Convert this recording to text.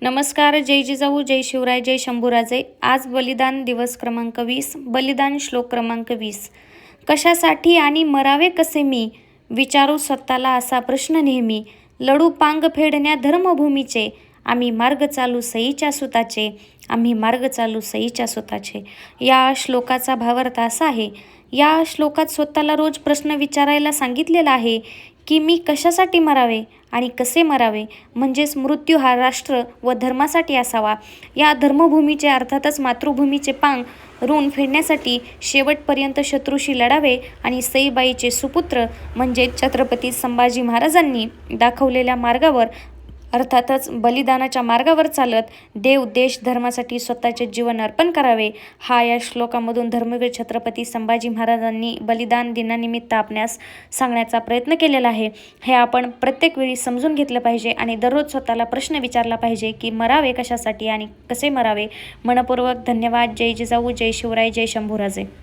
नमस्कार. जय जिजाऊ, जय शिवराय, जय शंभूराजे. आज बलिदान दिवस क्रमांक 20. बलिदान श्लोक क्रमांक 20. कशासाठी आणि मरावे कसे मी, विचारू स्वतःला असा प्रश्न नेहमी. लढू पांग फेडण्या धर्मभूमीचे, आम्ही मार्ग चालू सईच्या सुताचे, आम्ही मार्ग चालू सईच्या सुताचे. या श्लोकाचा भावार्थ असा आहे. या श्लोकात स्वतःला रोज प्रश्न विचारायला सांगितलेला आहे की मी कशासाठी मरावे आणि कसे मरावे. म्हणजेच मृत्यू हा राष्ट्र व धर्मासाठी असावा. या धर्मभूमीचे अर्थातच मातृभूमीचे पांग ऋण फेडण्यासाठी शेवटपर्यंत शत्रूशी लढावे आणि सईबाईचे सुपुत्र म्हणजे छत्रपती संभाजी महाराजांनी दाखवलेल्या मार्गावर अर्थातच बलिदानाच्या मार्गावर चालत देव देश धर्मासाठी स्वतःचे जीवन अर्पण करावे. हा या श्लोकामधून धर्मवीर छत्रपती संभाजी महाराजांनी बलिदान दिनानिमित्त आपणास सांगण्याचा प्रयत्न केलेला आहे. हे आपण प्रत्येक वेळी समजून घेतलं पाहिजे आणि दररोज स्वतःला प्रश्न विचारला पाहिजे की मरावे कशासाठी आणि कसे मरावे. मनपूर्वक धन्यवाद. जय जिजाऊ, जय शिवराय, जय शंभूराजे.